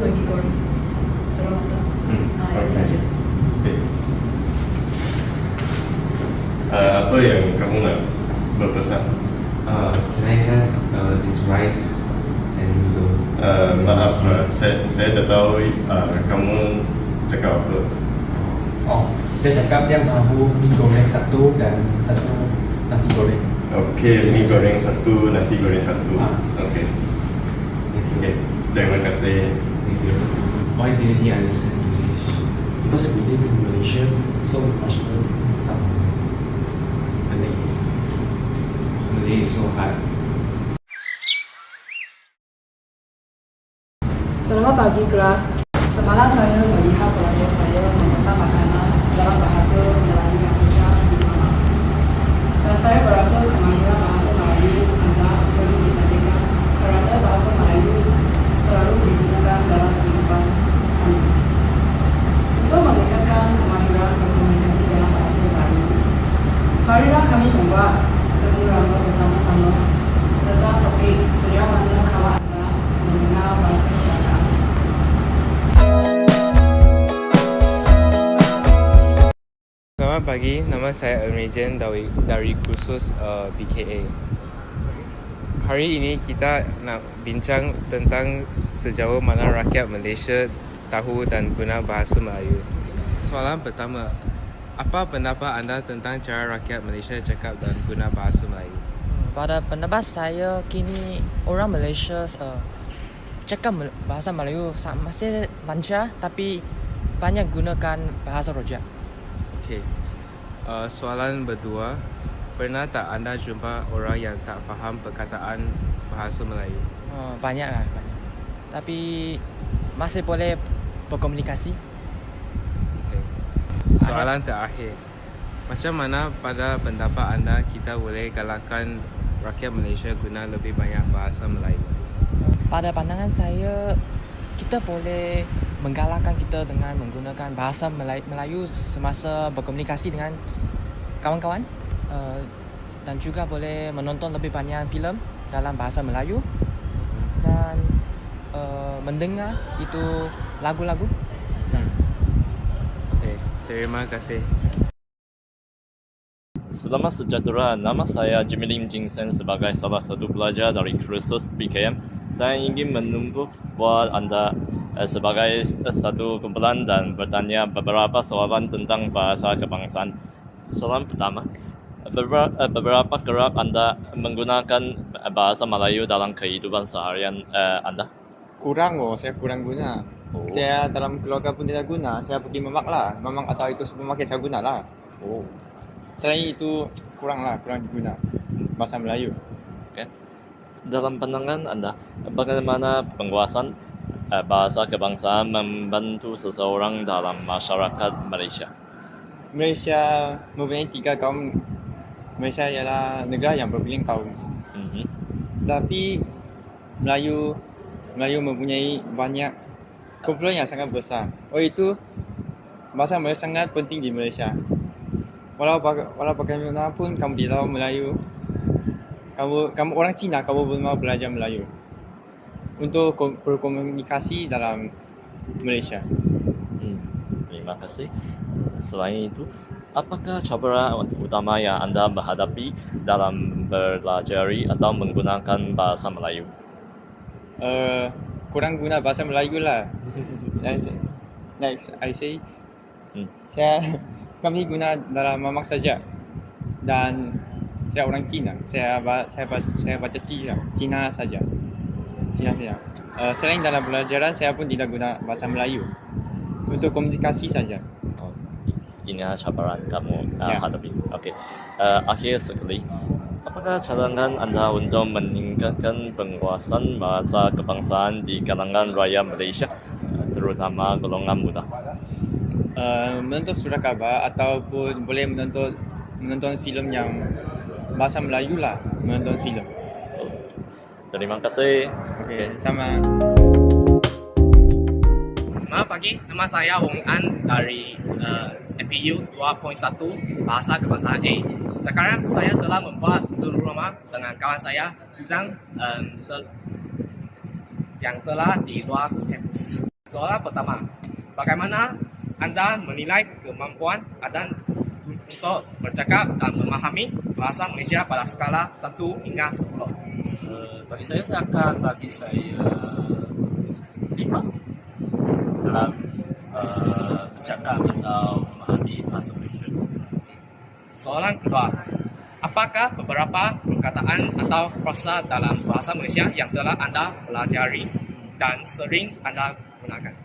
Maggi goreng telur matang. Itu saja. Okay. Apa yang kamu nak berpesan? Can I have this rice and noodle? Maaf, saya tak tahu kamu cakap apa. Oh, saya cakap dia mahu mie goreng satu dan satu nasi goreng. Okey, mie goreng satu, nasi goreng satu. Okey. Thank you. Okay. Terima kasih. Thank you. Why didn't he understand English? Because we live in Malaysia, so we must learn some Malay. Malay is so hard. Selamat pagi kelas. Semalam saya melihat pelajar saya memesan makanan dalam bahasa Melayu yang bijak di mana. Dan saya berasa kemahiran bahasa Melayu Anda perlu dipentingkan kerana bahasa Melayu selalu digunakan dalam kehidupan kami. Untuk meningkatkan kemahiran berkomunikasi dalam bahasa Melayu, marilah kami membuat temu rama bersama-sama tentang topik sejauh mana kawan Anda mendengar bahasa kebangsaan. Selamat pagi, nama saya Elmejen dari kursus BKA. Hari ini kita nak bincang tentang sejauh mana rakyat Malaysia tahu dan guna bahasa Melayu. Soalan pertama, apa pendapat anda tentang cara rakyat Malaysia cakap dan guna bahasa Melayu? Pada pendapat saya, kini orang Malaysia cakap bahasa Melayu masih lancar, tapi banyak gunakan bahasa rojak. Okey. Soalan kedua, pernah tak anda jumpa orang yang tak faham perkataan bahasa Melayu? Banyak lah, banyak. Tapi masih boleh berkomunikasi. Okay. Soalan terakhir, macam mana pada pendapat anda kita boleh galakkan rakyat Malaysia guna lebih banyak bahasa Melayu? Pada pandangan saya, kita boleh menggalakkan kita dengan menggunakan bahasa Melayu semasa berkomunikasi dengan kawan-kawan, dan juga boleh menonton lebih banyak filem dalam bahasa Melayu dan mendengar itu lagu-lagu. Okay, terima kasih. Selamat sejahtera, nama saya Jimilim Jingsen sebagai salah satu pelajar dari kursus BKM. Saya ingin menunggu buat anda sebagai satu kumpulan dan bertanya beberapa soalan tentang bahasa kebangsaan. Soalan pertama, beberapa kerap anda menggunakan bahasa Melayu dalam kehidupan seharian anda? Saya kurang guna. Saya dalam keluarga pun tidak guna. Saya pergi memang atau itu supermarket saya guna lah. Selain itu kurang diguna bahasa Melayu. Okay. Dalam pandangan anda, bagaimana penguasaan bahasa kebangsaan membantu seseorang dalam masyarakat Malaysia? Malaysia mempunyai 3 kaum. Malaysia ialah negara yang berbilang kaum. Tapi Melayu mempunyai banyak kumpulan yang sangat besar. Oleh itu, bahasa Melayu sangat penting di Malaysia. Walau bagaimanapun kamu tidak tahu Melayu, kamu orang Cina, kamu belum mau belajar Melayu untuk berkomunikasi dalam Malaysia. Terima kasih. Selain itu, apakah cabaran utama yang anda menghadapi dalam belajar atau menggunakan bahasa Melayu? Kurang guna bahasa Melayu lah. Like I say, kami guna dalam mamak saja. Dan saya orang Cina. Saya baca Cina saja. Selain dalam pelajaran, saya pun tidak guna bahasa Melayu untuk komunikasi saja. Ini cabaran kamu hadapi. Okey. Akhir sekali, apakah cadangan anda untuk meningkatkan penguasaan bahasa kebangsaan di kalangan rakyat Malaysia, terutama golongan muda? Menonton surat khabar ataupun boleh menonton filem yang bahasa Melayu lah, menonton filem. Terima kasih. Okay, sama. Selamat pagi, nama saya Wong An dari MPU 2.1 Bahasa Kebangsaan A. Sekarang saya telah membuat tutur rumah dengan kawan saya Sujang yang telah di luar kampus. Soalan pertama, bagaimana Anda menilai kemampuan Anda untuk bercakap dan memahami bahasa Malaysia pada skala 1 hingga 10? Bagi saya akan bagi saya 5 dalam bercakap atau memahami bahasa Malaysia. Soalan kedua, apakah beberapa perkataan atau frasa dalam bahasa Malaysia yang telah Anda pelajari dan sering Anda gunakan?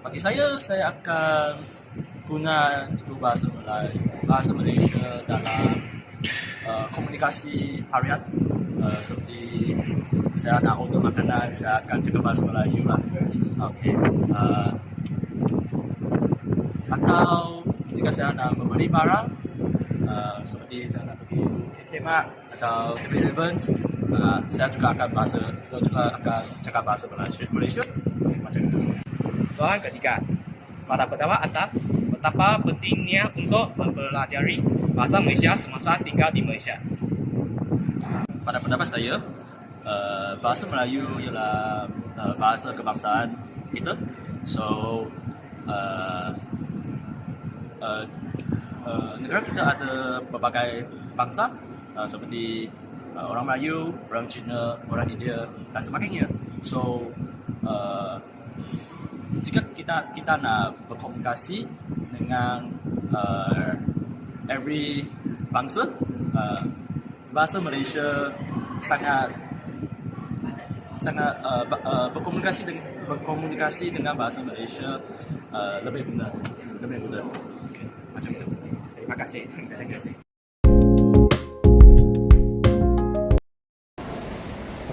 Bagi saya akan guna itu bahasa Malaysia dalam komunikasi harian, seperti saya nak order makanan, saya akan cakap bahasa Melayu lah. Okay. Atau jika saya nak membeli barang, seperti saya nak pergi Kmart atau 7-Eleven, saya juga akan cakap bahasa Malaysia. Macam itu. Soalan ketiga, pada pendapat Anda, betapa pentingnya untuk mempelajari bahasa Malaysia semasa tinggal di Malaysia? Pada pendapat saya, bahasa Melayu ialah bahasa kebangsaan kita. So, negara kita ada berbagai bangsa, seperti orang Melayu, orang Cina, orang India dan sebagainya. So, jika kita nak berkomunikasi dengan every bangsa, bahasa Malaysia sangat berkomunikasi dengan bahasa Malaysia lebih mudah. Okay, macam itu. Terima kasih.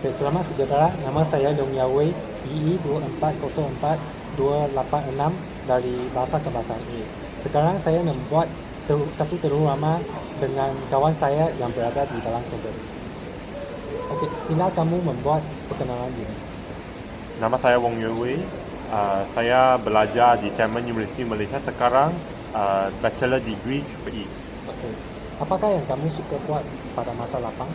Okey, selamat sejahtera. Nama saya Long Yawei, EE 2404286 dari Bahasa Kebangsaan A. Sekarang saya membuat satu terutama dengan kawan saya yang berada di dalam kampus. Okey, sila kamu membuat perkenalan diri. Nama saya Wong Yue. Saya belajar di Salmon University Malaysia sekarang, Bachelor Degree CPE. Okey. Apakah yang kamu suka buat pada masa lapang?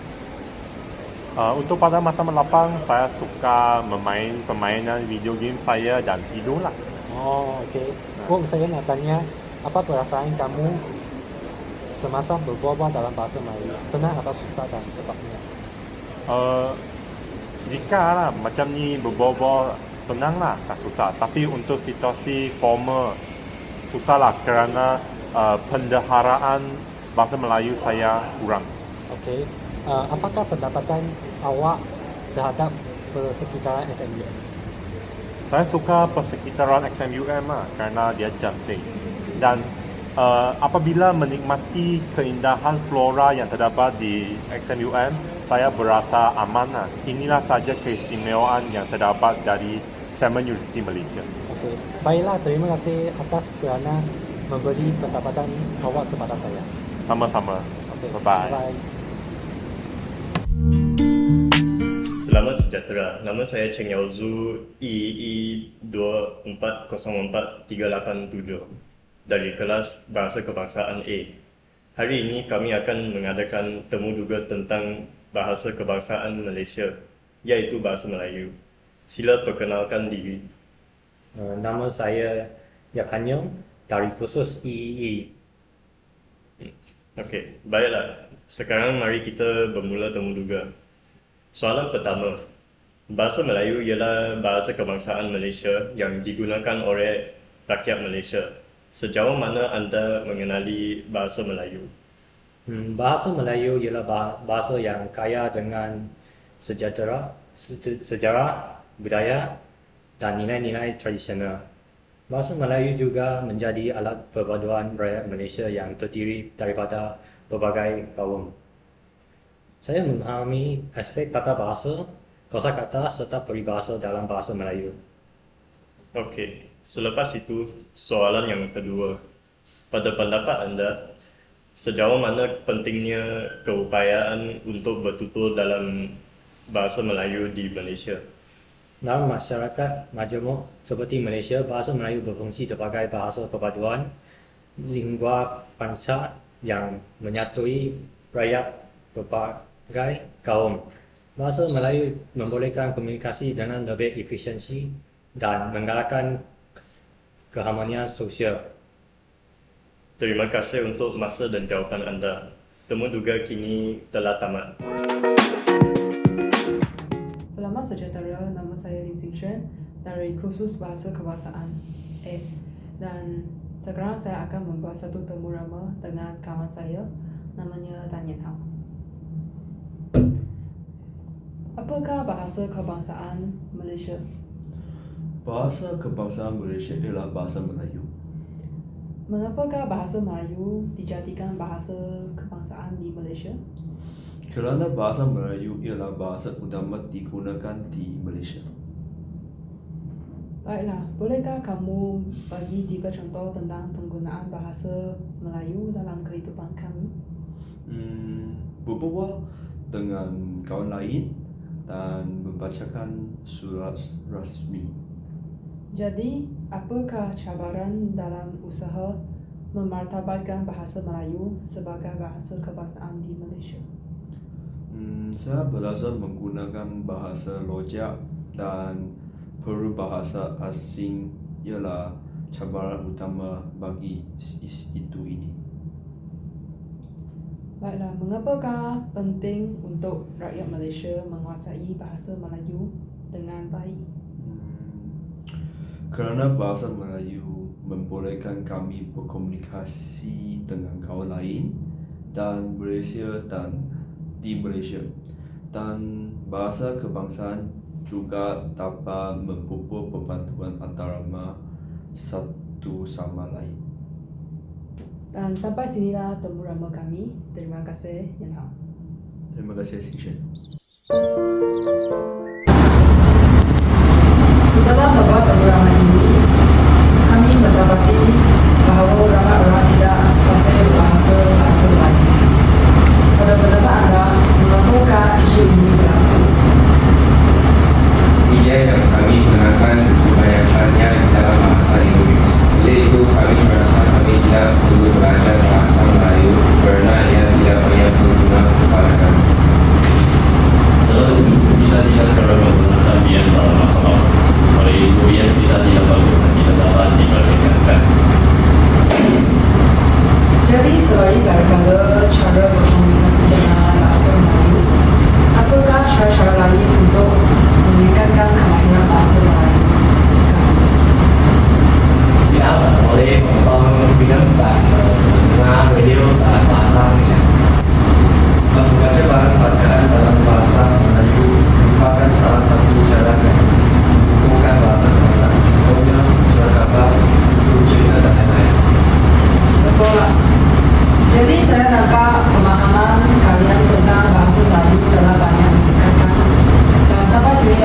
Untuk pada masa lapang, saya suka permainan video game saya dan tidur lah. Oh, okey. Wong, saya nak tanya, apa perasaan kamu semasa berbual dalam bahasa Melayu? Senang atau susah dan sebabnya? Jika lah macam ni berbual senang lah, tak susah. Tapi untuk situasi formal susah lah kerana pendeharaan bahasa Melayu saya kurang. Okey. Apakah pendapatan awak terhadap persekitaran SMUM? Saya suka persekitaran SMUM lah kerana dia cantik. Dan apabila menikmati keindahan flora yang terdapat di SMUM, saya berasa aman lah. Inilah saja keistimewaan yang terdapat dari Salmon University Malaysia. Okey. Baiklah, terima kasih atas kerana memberi pendapatan awak kepada saya. Sama-sama. Okey. Bye-bye. Bye. Selamat sejahtera. Nama saya Cheng Yao Zu, EE 2404387 dari kelas Bahasa Kebangsaan A. Hari ini kami akan mengadakan temu duga tentang bahasa kebangsaan Malaysia, iaitu bahasa Melayu. Sila perkenalkan diri. Nama saya Yak Hanyong dari kursus EE. Okey, baiklah. Sekarang mari kita bermula temu duga. Soalan pertama. Bahasa Melayu ialah bahasa kebangsaan Malaysia yang digunakan oleh rakyat Malaysia. Sejauh mana anda mengenali bahasa Melayu? Bahasa Melayu ialah bahasa yang kaya dengan sejarah, budaya dan nilai-nilai tradisional. Bahasa Melayu juga menjadi alat perpaduan rakyat Malaysia yang terdiri daripada berbagai kaum. Saya memahami aspek tata bahasa, kosakata serta peribahasa dalam bahasa Melayu. Okey, selepas itu soalan yang kedua. Pada pendapat anda, sejauh mana pentingnya keupayaan untuk bertutur dalam bahasa Melayu di Malaysia? Dalam masyarakat majmuk seperti Malaysia, bahasa Melayu berfungsi sebagai bahasa perpaduan lingua franca yang menyatui rakyat berbagai kaum. Bahasa Melayu membolehkan komunikasi dengan lebih efisiensi dan menggalakkan keharmonian sosial. Terima kasih untuk masa dan jawapan anda. Temu duga kini telah tamat. Selamat sejahtera, nama saya Lim Xing Xuan dari kursus Bahasa Kebangsaan A. Dan sekarang saya akan membuat satu temu rama dengan kawan saya, namanya Tan Yen Hao. Apakah bahasa kebangsaan Malaysia? Bahasa kebangsaan Malaysia ialah bahasa Melayu. Mengapakah bahasa Melayu dijadikan bahasa kebangsaan di Malaysia? Kerana bahasa Melayu ialah bahasa utama digunakan di Malaysia. Baiklah, bolehkah kamu bagi 3 contoh tentang penggunaan bahasa Melayu dalam kehidupan kami? Berbual dengan kawan lain dan membacakan surat rasmi. Jadi, apakah cabaran dalam usaha memartabatkan bahasa Melayu sebagai bahasa kebangsaan di Malaysia? Saya berasa menggunakan bahasa lojak dan peribahasa asing ialah cabaran utama bagi itu ini. Baiklah, mengapakah penting untuk rakyat Malaysia menguasai bahasa Melayu dengan baik? Kerana bahasa Melayu membolehkan kami berkomunikasi dengan kawan lain dan Malaysia dan di Malaysia, dan bahasa kebangsaan juga dapat membawa perbantuan antara satu sama lain. Dan sampai sinilah temu rama kami. Terima kasih, Yen Hao. Terima kasih, Xing Xuan. Setelah membuat temu rama ini, kami mendapati bahawa ramai orang tidak fasih bahasa Melayu. Pada pendapat anda, mengapakah isu ini berlaku? Media yang kami gunakan kebanyakannya dalam bahasa Indonesia. Oleh itu kami merasa kami tidak perlu belajar bahasa Melayu kerana ia tidak banyak berguna kepada kami. Sebab itu kita tidak perlu menggunakan bian dalam masalah. Oleh itu bian kita tidak bagus dan tidak dapat diperkenalkan. Jadi selain daripada cara berkomunikasi dengan bahasa Melayu, apakah cara-cara lain untuk meningkatkan kemahiran bahasa Melayu? Kita boleh menonton film dan mendengar radio dalam bahasa Indonesia. Membaca barang bacaan dalam bahasa Melayu merupakan salah satu cara menggunakan bahasa kebangsaan. Contohnya surat khabar, buku cerita dan lain-lain. Betul lah. Jadi saya dapat pemahaman kalian tentang bahasa Melayu telah banyak meningkatkan. Dan sampai sini